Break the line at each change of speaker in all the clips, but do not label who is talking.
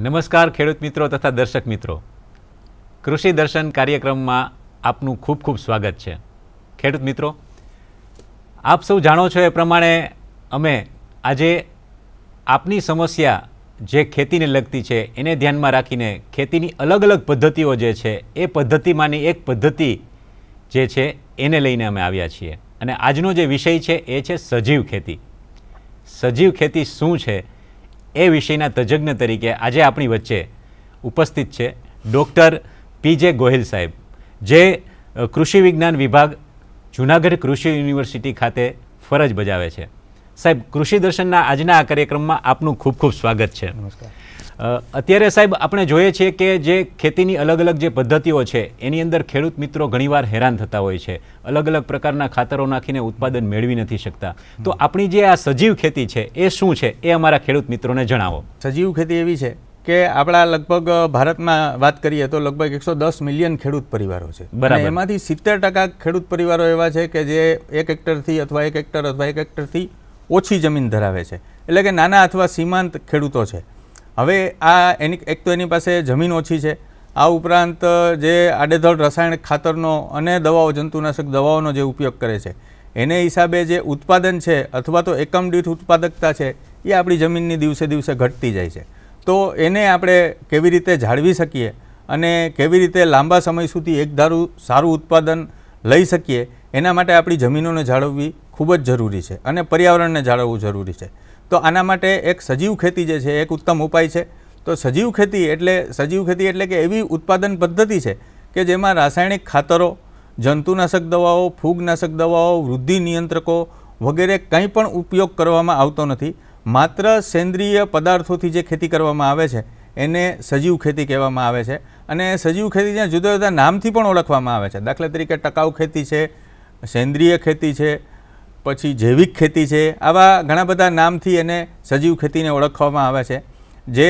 નમસ્કાર ખેડૂત મિત્રો તથા દર્શક મિત્રો, કૃષિ દર્શન કાર્યક્રમમાં આપનું ખૂબ ખૂબ સ્વાગત છે. ખેડૂત મિત્રો, આપ સૌ જાણો છો એ પ્રમાણે અમે આજે આપની સમસ્યા જે ખેતીને લગતી છે એને ધ્યાનમાં રાખીને ખેતીની અલગ અલગ પદ્ધતિઓ જે છે એ પદ્ધતિમાંની એક પદ્ધતિ જે છે એને લઈને અમે આવ્યા છીએ. અને આજનો જે વિષય છે એ છે સજીવ ખેતી. સજીવ ખેતી શું છે એ વિષયના તજજ્ઞ તરીકે આજે આપણી વચ્ચે ઉપસ્થિત છે ડૉક્ટર પીજે ગોહિલ સાહેબ, જે કૃષિ વિજ્ઞાન વિભાગ જૂનાગઢ કૃષિ યુનિવર્સિટી ખાતે ફરજ બજાવે છે. સાહેબ, કૃષિ દર્શનના આજના આ કાર્યક્રમમાં આપનું ખૂબ ખૂબ સ્વાગત છે.
નમસ્કાર.
અત્યારે સાહેબ આપણે જોઈએ છીએ કે જે ખેતીની અલગ અલગ જે પદ્ધતિઓ છે એની અંદર ખેડૂત મિત્રો ઘણીવાર હેરાન થતા હોય છે, અલગ અલગ પ્રકારના ખાતરો નાખીને ઉત્પાદન મેળવી નથી શકતા. તો આપણી જે આ સજીવ ખેતી છે એ શું છે એ અમારા ખેડૂત મિત્રોને જણાવો.
સજીવ ખેતી એવી છે કે આપણા લગભગ ભારતમાં વાત કરીએ તો લગભગ 110 મિલિયન ખેડૂત પરિવારો છે.
બરાબર.
એમાંથી 70% ખેડૂત પરિવારો એવા છે કે જે 1 હેક્ટરથી અથવા 1 હેક્ટર અથવા 1 હેક્ટરથી ઓછી જમીન ધરાવે છે, એટલે કે નાના અથવા સીમાંત ખેડૂતો છે. હવે આ એક તો એની પાસે જમીન ઓછી છે, આ ઉપરાંત જે આડેધડ રાસાયણિક ખાતરનો અને દવાઓ, જંતુનાશક દવાઓનો જે ઉપયોગ કરે છે એને હિસાબે જે ઉત્પાદન છે અથવા તો એકમ દીઠ ઉત્પાદકતા છે એ આપણી જમીનની દિવસે દિવસે ઘટતી જાય છે. તો એને આપણે કેવી રીતે જાળવી શકીએ અને કેવી રીતે લાંબા સમય સુધી એકધારું સારું ઉત્પાદન લઈ શકીએ, એના માટે આપણી જમીનોને જાળવવી ખૂબ જ જરૂરી છે અને પર્યાવરણને જાળવવું જરૂરી છે. તો આના માટે એક સજીવ ખેતી જે છે એક ઉત્તમ ઉપાય છે. તો સજીવ ખેતી એટલે કે એવી ઉત્પાદન પદ્ધતિ છે કે જેમાં રાસાયણિક ખાતરો, જંતુનાશક દવાઓ, ફૂગનાશક દવાઓ, વૃદ્ધિ નિયંત્રકો વગેરે કંઈ પણ ઉપયોગ કરવામાં આવતો નથી. માત્ર સેન્દ્રિય પદાર્થોથી જે ખેતી કરવામાં આવે છે એને સજીવ ખેતી કહેવામાં આવે છે. અને સજીવ ખેતી જ્યાં જુદા જુદા નામથી પણ ઓળખવામાં આવે છે. દાખલા તરીકે ટકાઉ ખેતી છે, સેન્દ્રિય ખેતી છે, પછી જૈવિક ખેતી છે. આવા ઘણા બધા નામથી એને સજીવ ખેતીને ઓળખવામાં આવે છે, જે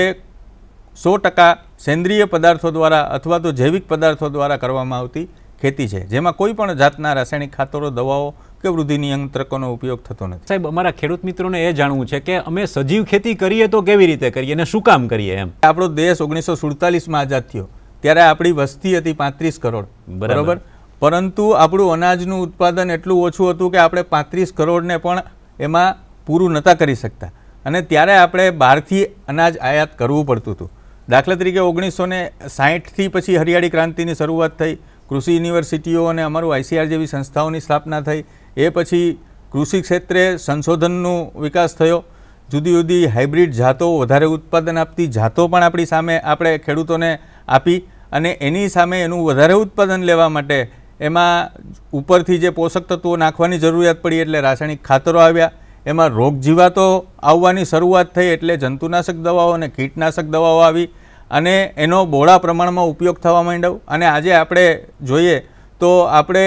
100% સેન્દ્રિય પદાર્થો દ્વારા અથવા તો જૈવિક પદાર્થો દ્વારા કરવામાં આવતી ખેતી છે, જેમાં કોઈ પણ જાતના રાસાયણિક ખાતરો, દવાઓ કે વૃદ્ધિ નિયંત્રકોનો ઉપયોગ થતો નથી.
સાહેબ, અમારા ખેડૂત મિત્રોને એ જાણવું છે કે અમે સજીવ ખેતી કરીએ તો કેવી રીતે કરીએ અને શું કામ કરીએ એમ.
આપણો દેશ 1947માં આઝાદ થયો ત્યારે આપણી વસ્તી હતી 35 કરોડ, બરાબર. પરંતુ આપણું અનાજનું ઉત્પાદન એટલું ઓછું હતું કે આપણે 35 કરોડને પણ એમાં પૂરું નહોતા કરી શકતા, અને ત્યારે આપણે બહારથી અનાજ આયાત કરવું પડતું હતું. દાખલા તરીકે 1960થી પછી હરિયાળી ક્રાંતિની શરૂઆત થઈ, કૃષિ યુનિવર્સિટીઓ અને અમારું ICAR જેવી સંસ્થાઓની સ્થાપના થઈ. એ પછી કૃષિ ક્ષેત્રે સંશોધનનો વિકાસ થયો, જુદી જુદી હાઇબ્રિડ જાતો, વધારે ઉત્પાદન આપતી જાતો પણ આપણી સામે આપણે ખેડૂતોને આપી, અને એની સામે એનું વધારે ઉત્પાદન લેવા માટે એમાં ઉપરથી જે પોષક તત્વો નાખવાની જરૂરિયાત પડી એટલે રાસાયણિક ખાતરો આવ્યા. એમાં રોગજીવાતો આવવાની શરૂઆત થઈ એટલે જંતુનાશક દવાઓ અને કીટનાશક દવાઓ આવી અને એનો બહોળા પ્રમાણમાં ઉપયોગ થવા માંડ્યો. અને આજે આપણે જોઈએ તો આપણે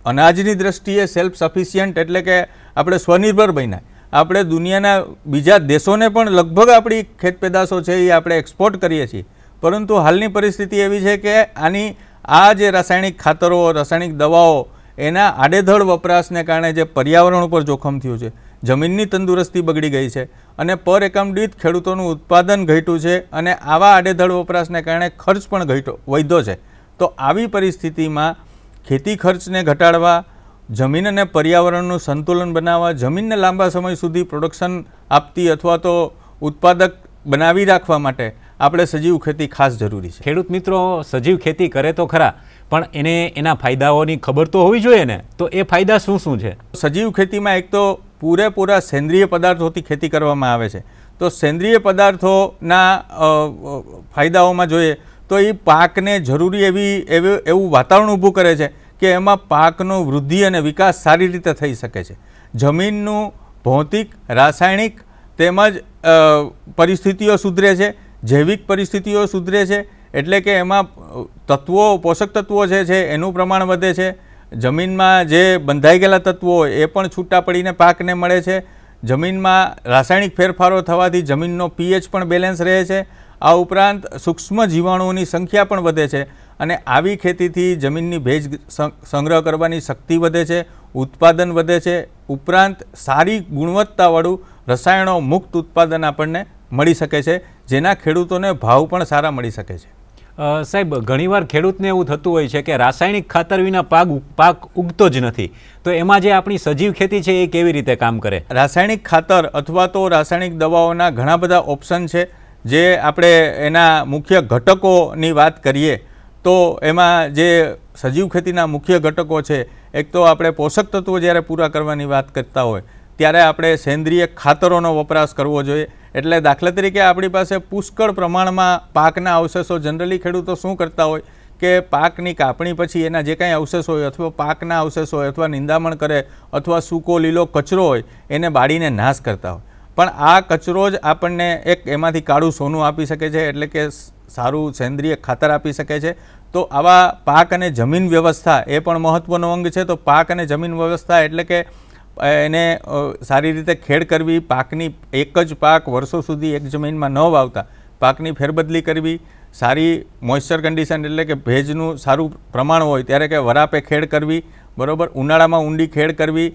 અનાજની દ્રષ્ટિએ સેલ્ફ સફિશિયન્ટ એટલે કે આપણે સ્વનિર્ભર બન્યા. આપણે દુનિયાના બીજા દેશોને પણ લગભગ આપણી ખેત પેદાશો છે એ આપણે એક્સપોર્ટ કરીએ છીએ. પરંતુ હાલની પરિસ્થિતિ એવી છે કે આ જે રાસાયણિક ખાતરો, રાસાયણિક દવાઓ એના આડેધડ વપરાશને કારણે જે પર્યાવરણ ઉપર જોખમ થયું છે, જમીનની તંદુરસ્તી બગડી ગઈ છે અને પર એકમ દીઠ ખેડૂતોનું ઉત્પાદન ઘટ્યું છે, અને આવા આડેધડ વપરાશને કારણે ખર્ચ પણ વધ્યો છે. તો આવી પરિસ્થિતિમાં ખેતી ખર્ચને ઘટાડવા, જમીન અને પર્યાવરણનું સંતુલન બનાવવા, જમીનને લાંબા સમય સુધી પ્રોડક્શન આપતી અથવા તો ઉત્પાદક બનાવી રાખવા માટે આપણે સજીવ ખેતી ખાસ જરૂરી છે.
ખેડૂત મિત્રો સજીવ ખેતી કરે તો ખરા, પણ એના ફાયદાઓની ખબર તો હોવી જોઈએ ને. તો એ ફાયદા શું શું છે?
સજીવ ખેતીમાં એક તો પૂરેપૂરા સેન્દ્રિય પદાર્થોથી ખેતી કરવામાં આવે છે. તો સેન્દ્રિય પદાર્થોના ફાયદાઓમાં જોઈએ તો એ પાકને જરૂરી એવું વાતાવરણ ઊભું કરે છે કે એમાં પાકનો વૃદ્ધિ અને વિકાસ સારી રીતે થઈ શકે છે. જમીનનું ભૌતિક, રાસાયણિક તેમજ પરિસ્થિતિઓ સુધરે છે, જૈવિક પરિસ્થિતિઓ સુધરે છે, એટલે કે એમાં તત્વો, પોષક તત્વો જે છે એનું પ્રમાણ વધે છે. જમીનમાં જે બંધાઈ ગયેલા તત્વો એ પણ છૂટા પડીને પાકને મળે છે. જમીનમાં રાસાયણિક ફેરફારો થવાથી જમીનનો pH પણ બેલેન્સ રહે છે. આ ઉપરાંત સૂક્ષ્મ જીવાણુઓની સંખ્યા પણ વધે છે, અને આવી ખેતીથી જમીનની ભેજ સંગ્રહ કરવાની શક્તિ વધે છે, ઉત્પાદન વધે છે. ઉપરાંત સારી ગુણવત્તાવાળું રસાયણો મુક્ત ઉત્પાદન આપણને મળી શકે છે, જેના ખેડૂતોને ભાવ પણ સારા મળી શકે છે.
સાહેબ, ઘણીવાર ખેડૂતને એવું થતું હોય છે કે રાસાયણિક ખાતર વિના પાક ઉગતો જ નથી, તો એમાં જે આપણી સજીવ ખેતી છે એ કેવી રીતે કામ કરે?
રાસાયણિક ખાતર અથવા તો રાસાયણિક દવાઓના ઘણા બધા ઓપ્શન છે. જે આપણે એના મુખ્ય ઘટકોની વાત કરીએ તો એમાં જે સજીવ ખેતીના મુખ્ય ઘટકો છે, એક તો આપણે પોષક તત્વો જ્યારે પૂરા કરવાની વાત કરતા હોય ત્યારે આપણે સેન્દ્રિય ખાતરોનો વપરાશ કરવો જોઈએ. એટલે દાખલા તરીકે આપણી પાસે પુષ્કળ પ્રમાણમાં પાકના અવશેષો, જનરલી ખેડૂતો શું કરતા હોય કે પાકની કાપણી પછી એના જે કાંઈ અવશેષો હોય અથવા પાકના અવશેષો હોય અથવા નિંદામણ કરે અથવા સૂકો લીલો કચરો હોય એને બાળીને નાશ કરતા હોય. પણ આ કચરો જ આપણને એક એમાંથી કાળું સોનું આપી શકે છે, એટલે કે સારું સેન્દ્રિય ખાતર આપી શકે છે. તો આવા પાક અને જમીન વ્યવસ્થા એ પણ મહત્ત્વનો અંગ છે. તો પાક અને જમીન વ્યવસ્થા એટલે કે એને સારી રીતે ખેડ કરવી, પાકની એક જ પાક વર્ષો સુધી એક જમીનમાં ન વાવતા પાકની ફેરબદલી કરવી, સારી મોઇસ્ચર કન્ડિશન એટલે કે ભેજનું સારું પ્રમાણ હોય ત્યારે કે વરાપે ખેડ કરવી, બરાબર, ઉનાળામાં ઊંડી ખેડ કરવી.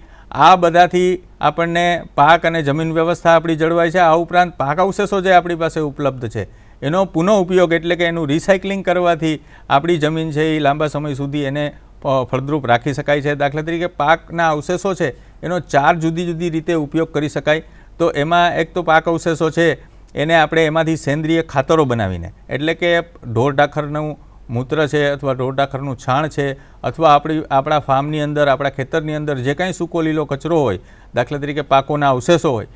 આ બધાથી આપણને પાક અને જમીન વ્યવસ્થા આપણી જળવાય છે. આ ઉપરાંત પાક અવશેષો જે આપણી પાસે ઉપલબ્ધ છે એનો પુનઃ ઉપયોગ એટલે કે એનું રિસાયકલિંગ કરવાથી આપણી જમીન છે એ લાંબા સમય સુધી એને ફળદ્રુપ રાખી શકાય છે. દાખલા તરીકે પાકના અવશેષો છે એનો 4 જુદી જુદી રીતે ઉપયોગ કરી શકાય. તો એમાં એક તો પાક અવશેષો છે એને આપણે એમાંથી સેન્દ્રિય ખાતરો બનાવીને, એટલે કે ઢોર ઢાખરનું મૂત્ર છે અથવા ઢોર ઢાખરનું છાણ છે અથવા આપણા ફાર્મની અંદર, આપણા ખેતરની અંદર જે કાંઈ સૂકો લીલો કચરો હોય, દાખલા તરીકે પાકોના અવશેષો હોય,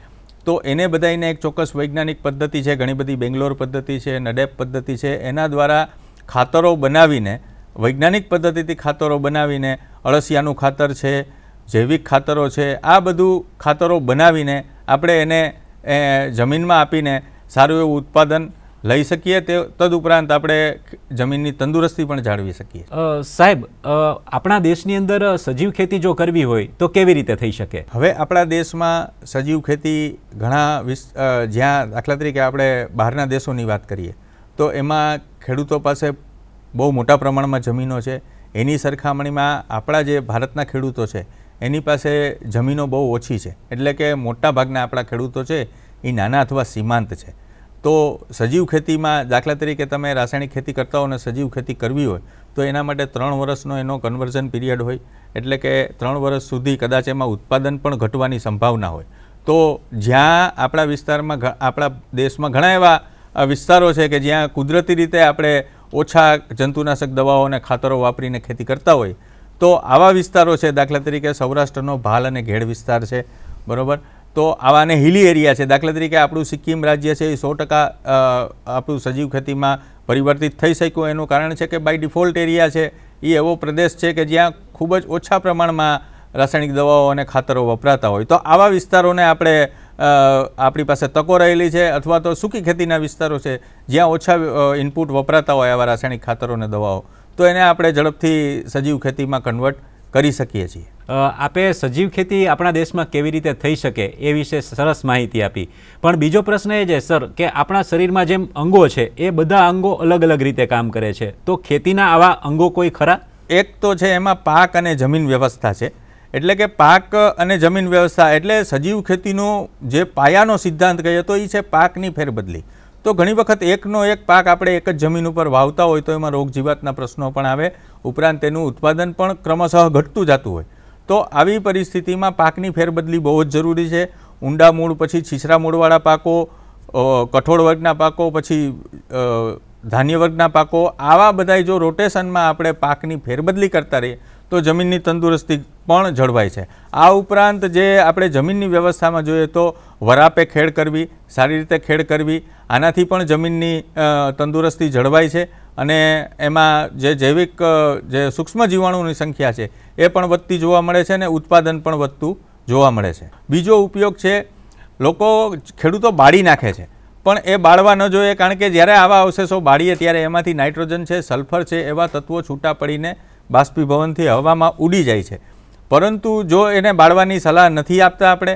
તો એને બધાઈને એક ચોક્કસ વૈજ્ઞાનિક પદ્ધતિ છે, ઘણી બધી બેંગ્લોર પદ્ધતિ છે, નડેપ પદ્ધતિ છે, એના દ્વારા ખાતરો બનાવીને, વૈજ્ઞાનિક પદ્ધતિથી ખાતરો બનાવીને, અળસિયાનું ખાતર છે, જૈવિક ખાતરો છે, આ બધું ખાતરો બનાવીને આપણે એને જમીનમાં આપીને સારું એવું ઉત્પાદન લઈ શકીએ. તે તદુપરાંત આપણે જમીનની તંદુરસ્તી પણ જાળવી શકીએ.
સાહેબ, આપણા દેશની અંદર સજીવ ખેતી જો કરવી હોય તો કેવી રીતે થઈ શકે?
હવે આપણા દેશમાં સજીવ ખેતી ઘણા જ્યાં દાખલા તરીકે આપણે બહારના દેશોની વાત કરીએ તો એમાં ખેડૂતો પાસે બહુ મોટા પ્રમાણમાં જમીનો છે. એની સરખામણીમાં આપણા જે ભારતના ખેડૂતો છે એની પાસે જમીનો બહુ ઓછી છે. એટલે કે મોટા ભાગના આપણા ખેડૂતો છે એ નાના અથવા સીમાંત છે. તો સજીવ ખેતીમાં દાખલા તરીકે તમે રાસાયણિક ખેતી કરતા હો અને સજીવ ખેતી કરવી હોય તો એના માટે 3 વર્ષનો એનો કન્વર્ઝન પીરિયડ હોય. એટલે કે 3 વર્ષ સુધી કદાચ એમાં ઉત્પાદન પણ ઘટવાની સંભાવના હોય. તો જ્યાં આપણા વિસ્તારમાં, આપણા દેશમાં ઘણા એવા વિસ્તારો છે કે જ્યાં કુદરતી રીતે આપણે ઓછા જંતુનાશક દવાઓ અને ખાતરો વાપરીને ખેતી કરતા હોય, તો આવા વિસ્તારો છે, દાખલા તરીકે સૌરાષ્ટ્રનો ભાલ અને ઘેડ વિસ્તાર છે, બરાબર. તો આવાને હિલી એરિયા છે. દાખલા તરીકે આપણું સિક્કિમ રાજ્ય છે એ 100% આપણું સજીવ ખેતીમાં પરિવર્તિત થઈ શક્યું. એનું કારણ છે કે બાય ડિફોલ્ટ એરિયા છે એ એવો પ્રદેશ છે કે જ્યાં ખૂબ જ ઓછા પ્રમાણમાં રાસાયણિક દવાઓ અને ખાતરો વપરાતા હોય. તો આવા વિસ્તારોને આપણે આપણી પાસે તકો રહેલી છે, અથવા તો સૂકી ખેતીના વિસ્તારો છે જ્યાં ઓછા ઇનપુટ વપરાતા હોય આવા રાસાયણિક ખાતરો અને દવાઓ, તો એને આપણે ઝડપથી સજીવ ખેતીમાં કન્વર્ટ કરી શકીએ છીએ.
આપે સજીવ ખેતી આપણા દેશમાં કેવી રીતે થઈ શકે એ વિશે સરસ માહિતી આપી. પણ બીજો પ્રશ્ન એ છે સર કે આપણા શરીરમાં જેમ અંગો છે એ બધા અંગો અલગ અલગ રીતે કામ કરે છે, તો ખેતીના આવા અંગો કોઈ ખરા?
એક તો છે એમાં પાક અને જમીન વ્યવસ્થા છે. એટલે કે પાક અને જમીન વ્યવસ્થા એટલે સજીવ ખેતીનો જે પાયાનો સિદ્ધાંત કહીએ તો એ છે પાકની ફેરબદલી. તો ઘણી વખત એકનો એક પાક આપણે એક જ જમીન ઉપર વાવતા હોય તો એમાં રોગ જીવાતના પ્રશ્નો પણ આવે, ઉપરાંત તેનું ઉત્પાદન પણ ક્રમશઃ ઘટતું જતું હોય. તો આવી પરિસ્થિતિમાં પાકની ફેરબદલી બહુ જ જરૂરી છે. ઊંડા મૂળ, પછી છીછરા મૂળવાળા પાકો, કઠોળ વર્ગના પાકો, પછી ધાન્ય વર્ગના પાકો, આવા બધાય જો રોટેશનમાં આપણે પાકની ફેરબદલી કરતા રહીએ તો જમીનની તંદુરસ્તી પણ જળવાય છે. આ ઉપરાંત જે આપણે જમીનની વ્યવસ્થામાં જોઈએ તો વરાપે ખેડ કરવી, સારી રીતે ખેડ કરવી, આનાથી પણ જમીનની તંદુરસ્તી જળવાય છે. અને એમાં જે જૈવિક જે સૂક્ષ્મ જીવાણુની સંખ્યા છે એ પણ વધતી જોવા મળે છે અને ઉત્પાદન પણ વધતું જોવા મળે છે. બીજો ઉપયોગ છે, ખેડૂતો બાળી નાખે છે, પણ એ બાળવા ન જોઈએ, કારણ કે જ્યારે આવા અવશેષો બાળીએ ત્યારે એમાંથી નાઇટ્રોજન છે, સલ્ફર છે, એવા તત્વો છૂટા પડીને બાષ્પીભવનથી હવામાં ઉડી જાય છે. પરંતુ જો એને બાળવાની સલાહ નથી આપતા આપણે,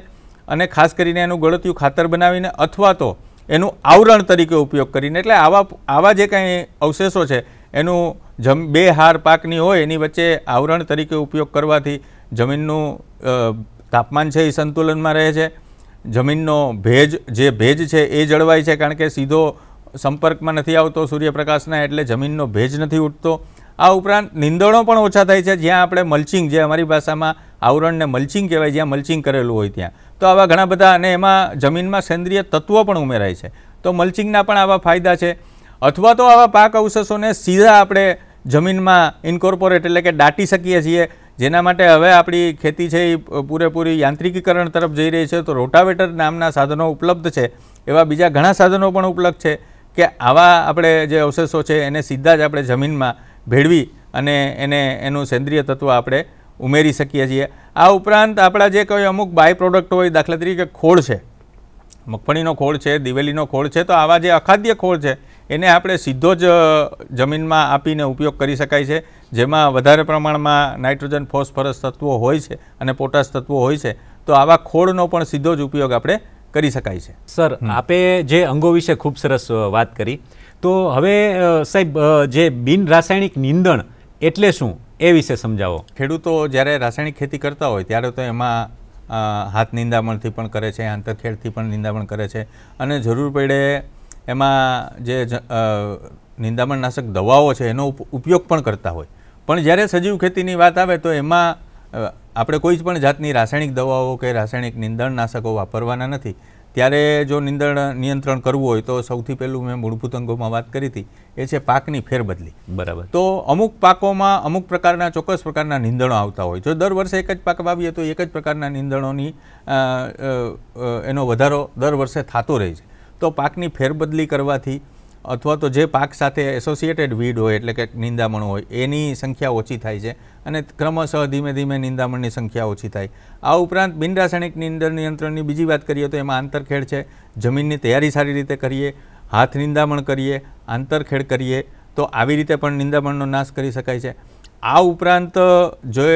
અને ખાસ કરીને એનું ગળતિયું ખાતર બનાવીને અથવા તો એનું આવરણ તરીકે ઉપયોગ કરીને, એટલે આવા જે કાંઈ અવશેષો છે એનું બે હાર પાકની હોય એની વચ્ચે આવરણ તરીકે ઉપયોગ કરવાથી જમીનનું તાપમાન છે એ સંતુલનમાં રહે છે, જમીનનો ભેજ છે એ જળવાય છે, કારણ કે સીધો સંપર્કમાં નથી આવતો સૂર્યપ્રકાશના, એટલે જમીનનો ભેજ નથી ઉઠતો. આ ઉપરાંત નીંદણો પણ ઓછા થાય છે. જ્યાં આપણે મલ્ચિંગ, જે અમારી ભાષામાં આવરણને મલ્ચિંગ કહેવાય, જ્યાં મલ્ચિંગ કરેલું હોય ત્યાં, તો આવા ઘણા બધા, અને એમાં જમીનમાં સેન્દ્રિય તત્વો પણ ઉમેરાય છે. તો મલ્ચિંગના પણ આવા ફાયદા છે. અથવા તો આવા પાક અવશેષોને સીધા આપણે જમીનમાં ઇન્કોર્પોરેટ એટલે કે દાટી શકીએ છીએ. જેના માટે હવે આપણી ખેતી છે એ પૂરેપૂરી યાંત્રિકીકરણ તરફ જઈ રહી છે. તો રોટાવેટર નામના સાધનો ઉપલબ્ધ છે. એવા બીજા ઘણા સાધનો પણ ઉપલબ્ધ છે કે આવા આપણે જે અવશેષો છે એને સીધા જ આપણે જમીનમાં ભેળવી અને એનું સેન્દ્રિય તત્વ આપણે ઉમેરી શકીએ છીએ. આ ઉપરાંત આપણા જે કોઈ અમુક બાય પ્રોડક્ટ હોય, દાખલા તરીકે ખોળ છે, મગફળીનો ખોળ છે, દિવેલીનો ખોળ છે, તો આવા જે અખાદ્ય ખોળ છે એને આપણે સીધો જ જમીનમાં આપીને ઉપયોગ કરી શકાય છે. જેમાં વધારે પ્રમાણમાં નાઇટ્રોજન, ફોસ્ફરસ તત્વો હોય છે અને પોટાશ તત્વો હોય છે. તો આવા ખોળનો પણ સીધો જ ઉપયોગ આપણે કરી શકાય છે.
સર, આપે જે અંગો વિશે ખૂબ સરસ વાત કરી. તો હવે સાહેબ, જે બિન રાસાયણિક નીંદણ એટલે શું એ વિશે સમજાવો.
ખેડૂતો જ્યારે રાસાયણિક ખેતી કરતા હોય ત્યારે તો એમાં હાથ નિંદામણથી પણ કરે છે, આંતરખેડથી પણ નિંદામણ કરે છે, અને જરૂર પડે એમાં જે નિંદામણનાશક દવાઓ છે એનો ઉપયોગ પણ કરતા હોય. પણ જ્યારે સજીવ ખેતીની વાત આવે તો એમાં આપણે કોઈ જ પણ જાતની રાસાયણિક દવાઓ કે રાસાયણિક નિંદણનાશકો વાપરવાના નથી. ત્યારે જો નિંદણ નિયંત્રણ કરવું હોય તો સૌથી પહેલું મેં મૂળભૂત અંગોમાં વાત કરી હતી, એ છે પાકની ફેરબદલી. બરાબર. તો અમુક પાકોમાં અમુક પ્રકારના ચોક્કસ પ્રકારના નિંદણો આવતા હોય. જો દર વર્ષે એક જ પાક વાવીએ તો એક જ પ્રકારના નિંદણોની એનો વધારો દર વર્ષે થતો રહે છે. તો પાકની ફેરબદલી કરવાથી, અથવા તો જે પાક સાથે એસોસિએટેડ વીડ હોય એટલે કે નિંદામણ હોય એની સંખ્યા ઓછી થાય છે, અને ક્રમશઃ ધીમે ધીમે નિંદામણની સંખ્યા ઓછી થાય. આ ઉપરાંત બિન રાસાયણિક નીંદણ નિયંત્રણની બીજી વાત કરીએ તો એમાં આંતરખેડ છે. જમીનની તૈયારી સારી રીતે કરીએ, હાથ નિંદામણ કરીએ, આંતરખેડ કરીએ, તો આવી રીતે પણ નિંદામણનો નાશ કરી શકાય છે. આ ઉપરાંત જો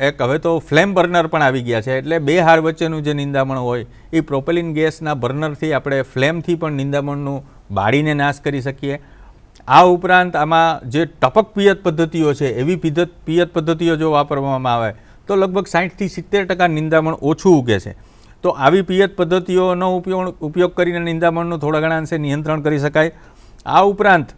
એક હવે તો ફ્લેમ બર્નર પણ આવી ગયા છે, એટલે બે હાર વચ્ચેનું જે નિંદામણ હોય એ પ્રોપેલિન ગેસના બર્નરથી આપણે ફ્લેમથી પણ નિંદામણનું બાળીને નાશ કરી શકીએ. આ ઉપરાંત આમાં જે ટપક પિયત પદ્ધતિઓ છે એવી પિયત પદ્ધતિઓ જો વાપરવામાં આવે તો લગભગ 60થી 70% નિંદામણ ઓછું ઉગે છે. તો આવી પિયત પદ્ધતિઓનો ઉપયોગ કરીને નિંદામણનું થોડા ઘણા અંશે નિયંત્રણ કરી શકાય. આ ઉપરાંત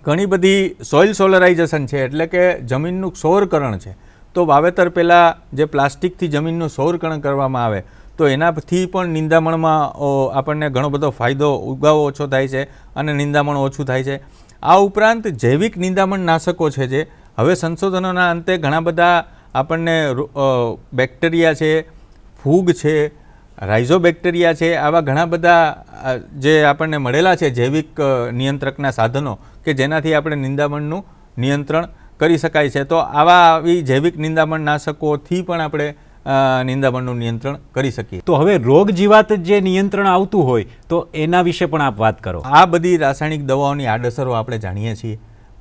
ઘણી બધી સોઇલ સોલરાઇઝેશન છે, એટલે કે જમીનનું ક્ષૌરકરણ છે. તો વાવેતર પહેલાં જે પ્લાસ્ટિકથી જમીનનું ક્ષૌરકરણ કરવામાં આવે તો એનાથી પણ નિંદામણમાં આપણને ઘણો બધો ફાયદો, ઉગાવો ઓછો થાય છે અને નિંદામણ ઓછું થાય છે. આ ઉપરાંત જૈવિક નિંદામણ નાશકો છે, જે હવે સંશોધનોના અંતે ઘણા બધા આપણને બેક્ટેરિયા છે, ફૂગ છે, રાઇઝોબેક્ટેરિયા છે, આવા ઘણા બધા જે આપણને મળેલા છે જૈવિક નિયંત્રકના સાધનો કે જેનાથી આપણે નિંદામણનું નિયંત્રણ કરી શકાય છે. તો આવી જૈવિક નિંદામણ નાશકોથી પણ આપણે નિંદામણનું નિયંત્રણ કરી શકીએ.
તો હવે રોગ જીવાત જે નિયંત્રણ આવતું હોય તો એના વિશે પણ આપ વાત કરો.
આ બધી રાસાયણિક દવાઓની આડઅસરો આપણે જાણીએ છીએ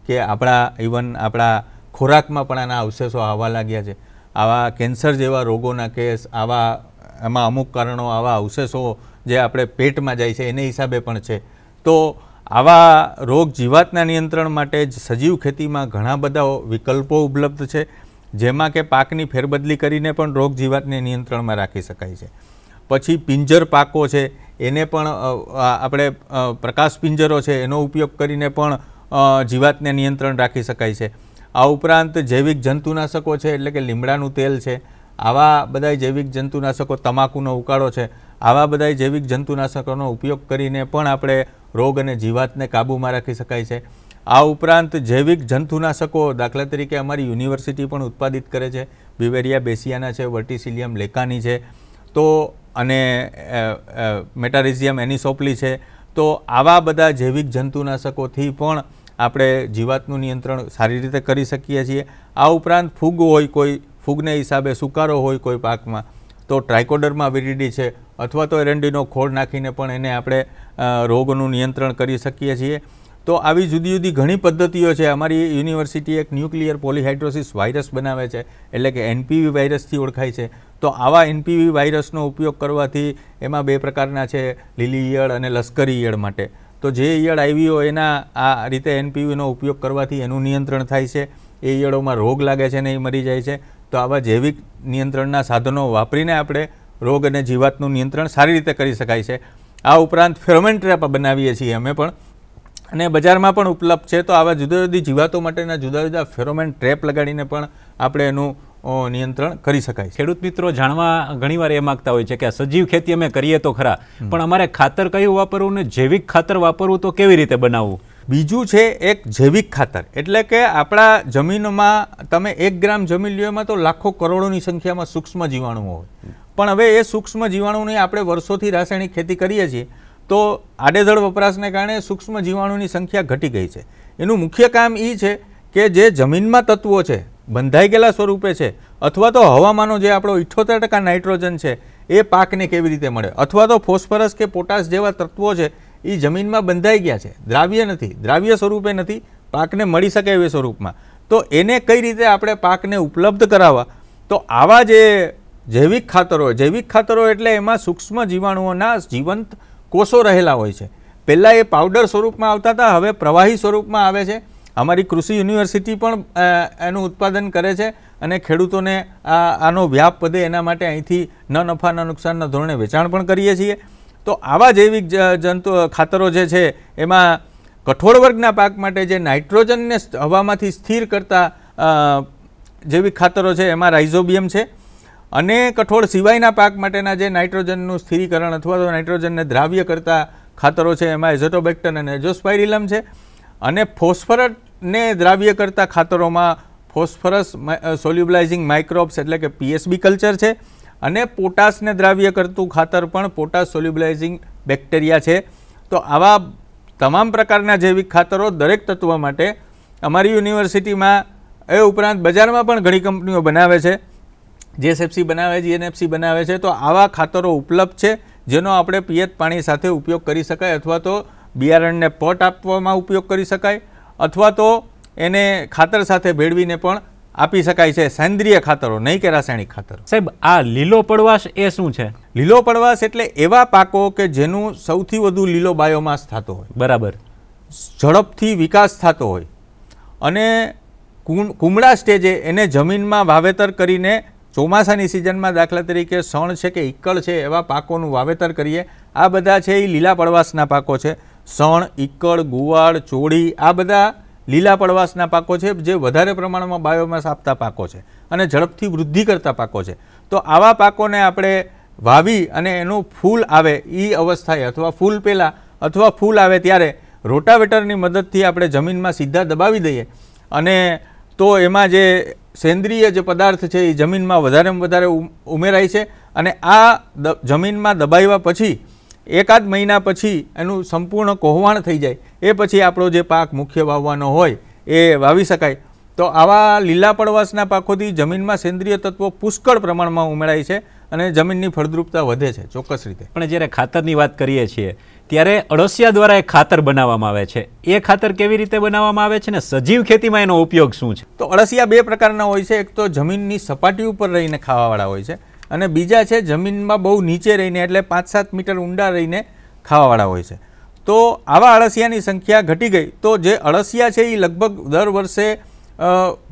કે આપણા ખોરાકમાં પણ આના અવશેષો આવવા લાગ્યા છે. આવા કેન્સર જેવા રોગોના કેસ, એમાં અમુક કારણો આવા અવશેષો જે આપણે પેટમાં જાય છે એને હિસાબે પણ છે. તો આવા રોગ જીવાતના નિયંત્રણ માટે જ સજીવ ખેતીમાં ઘણા બધા વિકલ્પો ઉપલબ્ધ છે, જેમાં કે પાકની ફેરબદલી કરીને પણ રોગ જીવાતને નિયંત્રણમાં રાખી શકાય છે. પછી પિંજર પાકો છે એને પણ આપણે પ્રકાશ પિંજરો છે એનો ઉપયોગ કરીને પણ જીવાતને નિયંત્રણ રાખી શકાય છે. આ ઉપરાંત જૈવિક જંતુનાશકો છે, એટલે કે લીમડાનું તેલ છે, આવા બધા જૈવિક જંતુનાશકો, તમાકુનો ઉકાળો છે, આવા બધા જૈવિક જંતુનાશકોનો ઉપયોગ કરીને પણ આપણે રોગ અને જીવાતને કાબૂમાં રાખી શકાય છે. આ ઉપરાંત જૈવિક જંતુનાશકો દાખલા તરીકે અમારી યુનિવર્સિટી પણ ઉત્પાદિત કરે છે. બિવેરિયા બેસિયાના છે, વર્ટિસિલિયમ લેકાની છે, તો અને મેટારિઝિયમ એનિસોપ્લી છે. તો આવા બધા જૈવિક જંતુનાશકોથી પણ આપણે જીવાતનું નિયંત્રણ સારી રીતે કરી શકીએ છીએ. આ ઉપરાંત ફૂગ હોય, કોઈ ફૂગને હિસાબે સુકારો હોય કોઈ પાકમાં, તો ટ્રાઇકોડર્મા વિરિડી છે અથવા તો એરંડીનો ખોળ નાખીને પણ એને આપણે રોગનું નિયંત્રણ કરી શકીએ છીએ. તો આવી જુદી જુદી ઘણી પદ્ધતિઓ છે. અમારી યુનિવર્સિટી એક ન્યુક્લિયર પોલીહાઇડ્રોસિસ વાયરસ બનાવે છે, એટલે કે NPV વાયરસથી ઓળખાય છે. તો આવા NPV વાયરસનો ઉપયોગ કરવાથી એમાં બે પ્રકારના છે, લીલી ઈયળ અને લશ્કરી ઈયળ માટે. તો જે ઈયળ આવી હોય એના આ રીતે NPVનો ઉપયોગ કરવાથી એનું નિયંત્રણ થાય છે. એ ઈયળોમાં રોગ લાગે છે ને એ મરી જાય છે. તો આવા જૈવિક નિયંત્રણના સાધનો વાપરીને આપણે રોગ અને જીવાતનું નિયંત્રણ સારી રીતે કરી શકાય છે. આ ઉપરાંત ફેરોમેન ટ્રેપ બનાવીએ છીએ અમે પણ, અને બજારમાં પણ ઉપલબ્ધ છે. તો આવા જુદા જુદી જીવાતો માટેના જુદા જુદા ફેરોમેન ટ્રેપ લગાડીને પણ આપણે એનું નિયંત્રણ કરી શકાય.
ખેડૂત મિત્રો જાણવા ઘણીવાર એ માગતા હોય છે કે આ સજીવ ખેતી અમે કરીએ તો ખરા, પણ અમારે ખાતર કયું વાપરવું ને જૈવિક ખાતર વાપરવું તો કેવી રીતે બનાવવું?
બીજું છે એક જૈવિક ખાતર, એટલે કે આપણા જમીનમાં તમે 1 ગ્રામ જમીન લ્યો એમાં તો લાખો કરોડોની સંખ્યામાં સૂક્ષ્મ જીવાણુઓ હોય. પણ હવે એ સૂક્ષ્મ જીવાણુની આપણે વર્ષોથી રાસાયણિક ખેતી કરીએ છીએ તો આડેધડ વપરાશને કારણે સૂક્ષ્મ જીવાણુની સંખ્યા ઘટી ગઈ છે. એનું મુખ્ય કામ એ છે કે જે જમીનમાં તત્વો છે બંધાઈ ગયેલા સ્વરૂપે છે, અથવા તો હવામાનો જે આપણો 78% નાઇટ્રોજન છે એ પાકને કેવી રીતે મળે, અથવા તો ફોસ્ફરસ કે પોટાશ જેવા તત્વો છે એ જમીનમાં બંધાઈ ગયા છે, દ્રાવ્ય નથી, દ્રાવ્ય સ્વરૂપે નથી, પાકને મળી શકે એવા સ્વરૂપમાં. તો એને કઈ રીતે આપણે પાકને ઉપલબ્ધ કરાવવા? તો આવા જે જૈવિક ખાતરો એટલે એમાં સૂક્ષ્મ જીવાણુઓના જીવંત કોષો રહેલા હોય છે. પહેલાં એ પાવડર સ્વરૂપમાં આવતા હતા, હવે પ્રવાહી સ્વરૂપમાં આવે છે. અમારી કૃષિ યુનિવર્સિટી પણ એનું ઉત્પાદન કરે છે અને ખેડૂતોને આનો વ્યાપ વધે એના માટે અહીંથી ન નફા ન નુકસાનના ધોરણે વેચાણ પણ કરીએ છીએ. તો આવા જૈવિક ખાતરો જે છે એમાં કઠોળ વર્ગના પાક માટે જે નાઇટ્રોજનને હવામાંથી સ્થિર કરતા જૈવિક ખાતરો છે એમાં રાઇઝોબિયમ છે, અને કઠોળ સિવાયના પાક માટેના જે નાઇટ્રોજનનું સ્થિરીકરણ અથવા તો નાઇટ્રોજનને દ્રાવ્ય કરતા ખાતરો છે એમાં એઝોટોબેક્ટર અને એઝોસ્પાયરિલમ છે. અને ફોસ્ફરસને દ્રાવ્ય કરતા ખાતરોમાં ફોસ્ફરસ સોલ્યુબલાઇઝિંગ માઇક્રોબ્સ એટલે કે PSB કલ્ચર છે, અને પોટાશને દ્રાવ્ય કરતું ખાતર પણ પોટાશ સોલ્યુબલાઇઝિંગ બેક્ટેરિયા છે. તો આવા તમામ પ્રકારના જૈવિક ખાતરો દરેક તત્વ માટે અમારી યુનિવર્સિટીમાં, એ ઉપરાંત બજારમાં પણ ઘણી કંપનીઓ બનાવે છે, JSFC બનાવે છે, NFC બનાવે છે. તો આવા ખાતરો ઉપલબ્ધ છે જેનો આપણે પિયત પાણી સાથે ઉપયોગ કરી શકાય, અથવા તો બિયારણને પટ આપવામાં ઉપયોગ કરી શકાય, અથવા તો એને ખાતર સાથે ભેળવીને પણ આપી શકાય છે. સેન્દ્રિય ખાતરો, નહીં કે રાસાયણિક ખાતરો.
સાહેબ, આ લીલો પડવાશ એ શું છે?
લીલો પડવાશ એટલે એવા પાકો કે જેનું સૌથી વધુ લીલો બાયોમાસ થતો હોય,
બરાબર,
ઝડપથી વિકાસ થતો હોય, અને કુમળા સ્ટેજે એને જમીનમાં વાવેતર કરીને ચોમાસાની સિઝનમાં દાખલા તરીકે શણ છે કે ઈકળ છે એવા પાકોનું વાવેતર કરીએ. આ બધા છે એ લીલા પડવાશના પાકો છે. શણ, ઈકળ, ગુવાડ, ચોળી આ બધા લીલા પડવાશના પાકો છે જે વધારે પ્રમાણમાં બાયોમાસ આપતા પાકો છે અને ઝડપથી વૃદ્ધિ કરતા પાકો છે. તો આવા પાકોને આપણે વાવી અને એનું ફૂલ આવે એ અવસ્થાએ, અથવા ફૂલ પહેલાં અથવા ફૂલ આવે ત્યારે રોટાવેટરની મદદથી આપણે જમીનમાં સીધા દબાવી દઈએ, અને તો એમાં જે સેન્દ્રિય જે પદાર્થ છે એ જમીનમાં વધારેમાં વધારે ઉમેરાય છે. અને આ જમીનમાં દબાવ્યા પછી 1-8 મહિના પછી એનું સંપૂર્ણ કોહવાણ થઈ જાય, એ પછી આપણો જે પાક મુખ્ય વાવવાનો હોય એ વાવી શકાય. તો આવા લીલા પડવાશના પાકોથી જમીનમાં સેન્દ્રિય તત્વો પુષ્કળ પ્રમાણમાં ઉમેરાય છે અને જમીનની ફળદ્રુપતા વધે છે ચોક્કસ રીતે.
પણ જ્યારે ખાતરની વાત કરીએ છીએ ત્યારે અળસિયા દ્વારા એક ખાતર બનાવવામાં આવે છે. એ ખાતર કેવી રીતે બનાવવામાં આવે છે ને સજીવ ખેતીમાં એનો ઉપયોગ શું છે?
તો અળસિયા 2 પ્રકારના હોય છે. એક તો જમીનની સપાટી ઉપર રહીને ખાવાવાળા હોય છે, અને બીજા છે જમીનમાં બહુ નીચે રહીને, એટલે 5-7 મીટર ઊંડા રહીને ખાવાવાળા હોય છે. તો આવા અળસિયાની સંખ્યા ઘટી ગઈ. તો જે અળસિયા છે એ લગભગ દર વર્ષે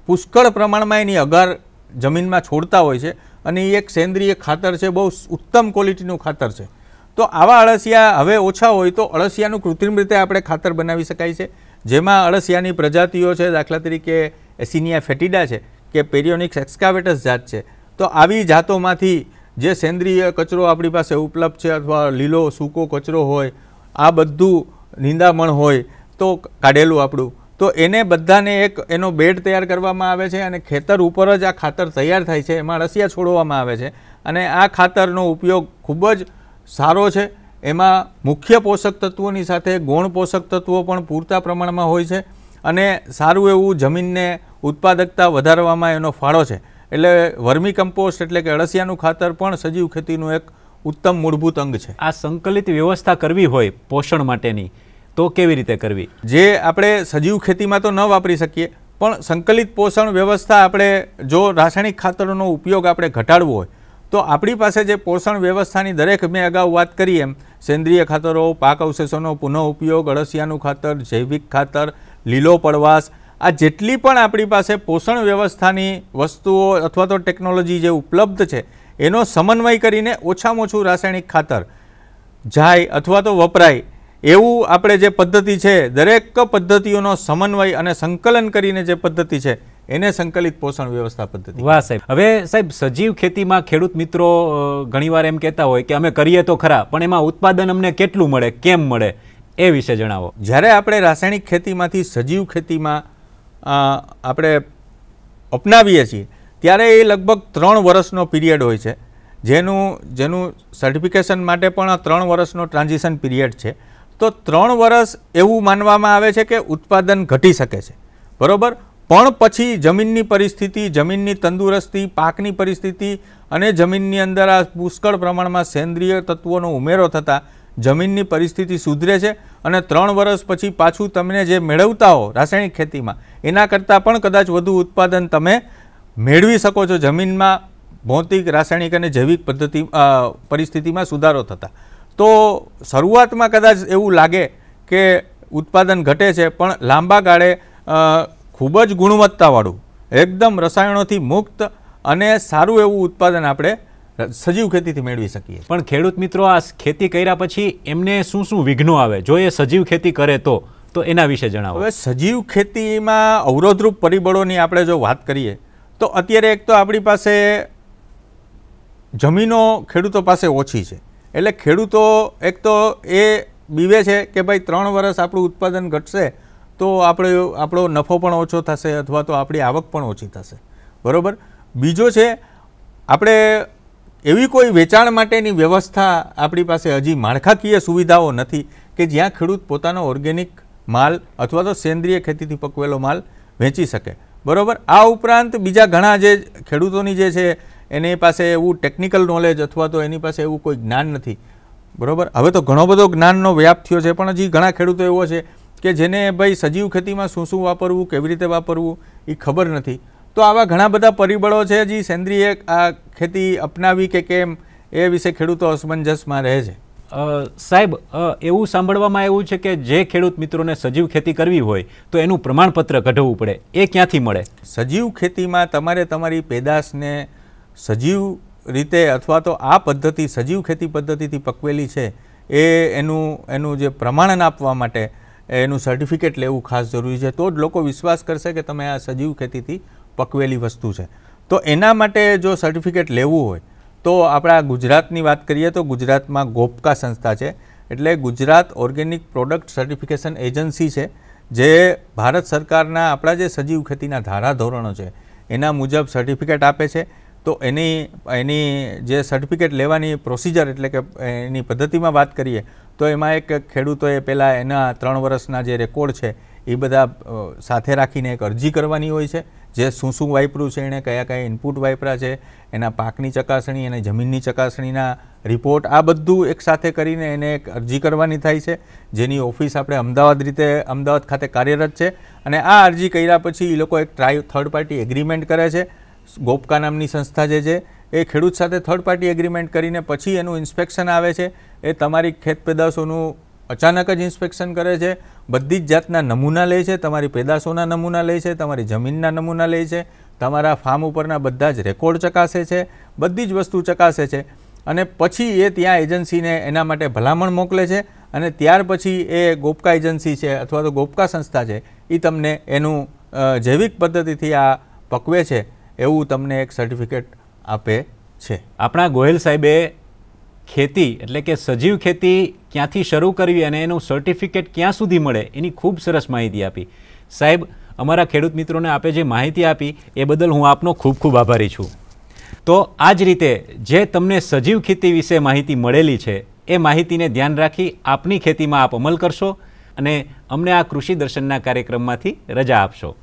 પુષ્કળ પ્રમાણમાં એની અગાર જમીનમાં છોડતા હોય છે, અને એ એક સેન્દ્રિય ખાતર છે, બહુ ઉત્તમ ક્વોલિટીનું ખાતર છે. તો આવા અળસિયા હવે ઓછા હોય તો અળસિયાનું કૃત્રિમ રીતે આપણે ખાતર બનાવી શકાય છે, જેમાં અળસિયાની પ્રજાતિઓ છે, દાખલા તરીકે એસિનિયા ફેટિડા છે કે પેરિયોનિક્સ એક્સ્કાવેટસ જાત છે. તો આવી જાતોમાંથી જે સેન્દ્રિય કચરો આપણી પાસે ઉપલબ્ધ છે, અથવા લીલો સૂકો કચરો હોય, આ બધું નિંદામણ હોય તો કાઢેલું આપણું, તો એને બધાને એક એનો બેડ તૈયાર કરવામાં આવે છે, અને ખેતર ઉપર જ આ ખાતર તૈયાર થાય છે, એમાં અળસિયા છોડવામાં આવે છે. અને આ ખાતરનો ઉપયોગ ખૂબ જ સારો છે. એમાં મુખ્ય પોષક તત્વોની સાથે ગૌણ પોષક તત્વો પણ પૂરતા પ્રમાણમાં હોય છે, અને સારું એવું જમીનને ઉત્પાદકતા વધારવામાં એનો ફાળો છે. એટલે વર્મી કમ્પોસ્ટ એટલે કે અળસિયાનું ખાતર પણ સજીવ ખેતીનું એક ઉત્તમ મૂળભૂત અંગ છે.
આ સંકલિત વ્યવસ્થા કરવી હોય પોષણ માટેની તો કેવી રીતે કરવી?
જે આપણે સજીવ ખેતીમાં તો ન વાપરી શકીએ, પણ સંકલિત પોષણ વ્યવસ્થા આપણે જો રાસાયણિક ખાતરોનો ઉપયોગ આપણે ઘટાડવો હોય તો આપણી પાસે જે પોષણ વ્યવસ્થાની દરેક, મેં અગાઉ વાત કરી એમ, સેન્દ્રિય ખાતરો, પાક અવશેષોનો પુનઃ ઉપયોગ, અળસિયાનું ખાતર, જૈવિક ખાતર, લીલો પડવાશ, આ જેટલી પણ આપણી પાસે પોષણ વ્યવસ્થાની વસ્તુઓ અથવા તો ટેકનોલોજી જે ઉપલબ્ધ છે એનો સમન્વય કરીને ઓછામાં ઓછું રાસાયણિક ખાતર જાય અથવા તો વપરાય એવું આપણે જે પદ્ધતિ છે દરેક પદ્ધતિઓનો સમન્વય અને સંકલન કરીને જે પદ્ધતિ છે એને સંકલિત પોષણ વ્યવસ્થા પદ્ધતિ.
વાહ સાહેબ. હવે સાહેબ સજીવ ખેતીમાં ખેડૂત મિત્રો ઘણીવાર એમ કહેતા હોય કે અમે કરીએ તો ખરા, પણ એમાં ઉત્પાદન અમને કેટલું મળે, કેમ મળે, એ વિશે જણાવો.
જ્યારે આપણે રાસાયણિક ખેતીમાંથી સજીવ ખેતીમાં આપણે અપનાવીએ છીએ ત્યારે એ લગભગ 3 વર્ષનો પીરિયડ હોય છે, જેનું સર્ટિફિકેશન માટે પણ 3 વર્ષનો ટ્રાન્ઝિશન પીરિયડ છે. તો 3 વર્ષ એવું માનવામાં આવે છે કે ઉત્પાદન ઘટી શકે છે, બરાબર. પણ પછી જમીનની પરિસ્થિતિ, જમીનની તંદુરસ્તી, પાકની પરિસ્થિતિ અને જમીનની અંદર આ પુષ્કળ પ્રમાણમાં સેન્દ્રિય તત્વોનો ઉમેરો થતાં જમીનની પરિસ્થિતિ સુધરે છે અને 3 વર્ષ પછી પાછું તમને જે મેળવતા હો રાસાયણિક ખેતીમાં એના કરતાં પણ કદાચ વધુ ઉત્પાદન તમે મેળવી શકો છો જમીનમાં ભૌતિક, રાસાયણિક અને જૈવિક પરિસ્થિતિમાં સુધારો થતા. તો શરૂઆતમાં કદાચ એવું લાગે કે ઉત્પાદન ઘટે છે, પણ લાંબા ગાળે ખૂબ જ ગુણવત્તાવાળું, એકદમ રસાયણોથી મુક્ત અને સારું એવું ઉત્પાદન આપણે સજીવ ખેતીથી મેળવી શકીએ.
પણ ખેડૂત મિત્રો આ ખેતી કર્યા પછી એમને શું શું વિઘ્નો આવે જો એ સજીવ ખેતી કરે તો એના વિશે જણાવો.
હવે સજીવ ખેતીમાં અવરોધરૂપ પરિબળોની આપણે જો વાત કરીએ તો અત્યારે એક તો આપણી પાસે જમીનો ખેડૂતો પાસે ઓછી છે, એટલે ખેડૂતો એક તો એ બીવે છે કે ભાઈ 3 વર્ષ આપણું ઉત્પાદન ઘટશે તો આપણો નફો પણ ઓછો થશે અથવા તો આપણી આવક પણ ઓછી થશે, બરાબર. બીજો છે આપણે એવી કોઈ વેચાણ માટેની વ્યવસ્થા આપણી પાસે હજી માળખાકીય સુવિધાઓ નથી કે જ્યાં ખેડૂત પોતાનો ઓર્ગેનિક માલ અથવા તો સેન્દ્રિય ખેતીથી પકવેલો માલ વેચી શકે, બરાબર. આ ઉપરાંત બીજા ઘણા જે ખેડૂતોની જે છે એની પાસે એવું ટેકનિકલ નોલેજ અથવા તો એની પાસે એવું કોઈ જ્ઞાન નથી, બરાબર. હવે તો ઘણો બધો જ્ઞાનનો વ્યાપ થયો છે, પણ હજી ઘણા ખેડૂતો એવો છે કે જેને ભાઈ સજીવ ખેતીમાં શું શું વાપરવું, કેવી રીતે વાપરવું એ ખબર નથી. તો આવા ઘણા બધા પરિબળો છે હજી સેન્દ્રિય આ ખેતી અપનાવી કે કેમ એ વિશે ખેડૂતો અસમંજસમાં રહે છે.
સાહેબ, એવું સાંભળવામાં આવ્યું છે કે જે ખેડૂત મિત્રોને સજીવ ખેતી કરવી હોય તો એનું પ્રમાણપત્ર કઢાવવું પડે, એ ક્યાંથી મળે?
સજીવ ખેતીમાં તમારે તમારી પેદાશને સજીવ રીતે અથવા તો આ પદ્ધતિ સજીવ ખેતી પદ્ધતિથી પકવેલી છે એનું જે પ્રમાણન આપવા માટે એનું સર્ટિફિકેટ લેવું ખાસ જરૂરી છે. તો જ લોકો વિશ્વાસ કરશે કે તમે આ સજીવ ખેતીથી પકવેલી વસ્તુ છે. તો એના માટે જો સર્ટિફિકેટ લેવું હોય તો આપણા ગુજરાતની વાત કરીએ તો ગુજરાતમાં ગોપકા સંસ્થા છે, એટલે Gujarat organic product certification agency છે, જે ભારત સરકારના આપણા જે સજીવ ખેતીના ધારાધોરણો છે એના મુજબ સર્ટિફિકેટ આપે છે. તો એની જે સર્ટિફિકેટ લેવાની પ્રોસિજર એટલે કે એની પદ્ધતિમાં વાત કરીએ તો એમાં એક ખેડૂતોએ પહેલાં એના 3 વર્ષના જે રેકોર્ડ છે એ બધા સાથે રાખીને એક અરજી કરવાની હોય છે, જે શું શું વાપર્યું છે, એણે કયા કયા ઇનપુટ વાપર્યા છે, એના પાકની ચકાસણી અને જમીનની ચકાસણીના રિપોર્ટ, આ બધું એક સાથે કરીને એને એક અરજી કરવાની થાય છે, જેની ઓફિસ આપણે અમદાવાદ ખાતે કાર્યરત છે. અને આ અરજી કર્યા પછી એ લોકો એક થર્ડ પાર્ટી એગ્રીમેન્ટ કરે છે. ગોપકા નામની સંસ્થા જે છે એ ખેડૂત સાથે થર્ડ પાર્ટી એગ્રીમેન્ટ કરીને પછી એનું ઇન્સ્પેક્શન આવે છે. એ તમારી ખેત પેદાશોનું અચાનક જ ઇન્સ્પેક્શન કરે છે, બધી જ જાતના નમૂના લે છે, તમારી પેદાશોના નમૂના લે છે, તમારી જમીનના નમૂના લે છે, તમારા ફાર્મ ઉપરના બધા જ રેકોર્ડ ચકાસે છે, બધી જ વસ્તુ ચકાસે છે. અને પછી એ ત્યાં એજન્સીને એના માટે ભલામણ મોકલે છે અને ત્યાર પછી એ ગોપકા એજન્સી છે અથવા તો ગોપકા સંસ્થા છે એ તમને એનું જૈવિક પદ્ધતિથી આ પકવે છે એવું તમને એક સર્ટિફિકેટ આપે છે.
આપણા ગોહિલ સાહેબે ખેતી એટલે કે સજીવ ખેતી ક્યાંથી શરૂ કરવી અને એનું સર્ટિફિકેટ ક્યાં સુધી મળે એની ખૂબ સરસ માહિતી આપી. સાહેબ, અમારા ખેડૂત મિત્રોને આપે જે માહિતી આપી એ બદલ હું આપનો ખૂબ ખૂબ આભારી છું. તો આ જ રીતે જે તમને સજીવ ખેતી વિશે માહિતી મળેલી છે એ માહિતીને ધ્યાન રાખી આપની ખેતીમાં આપ અમલ કરશો અને અમને આ કૃષિ દર્શનના કાર્યક્રમમાંથી રજા આપશો.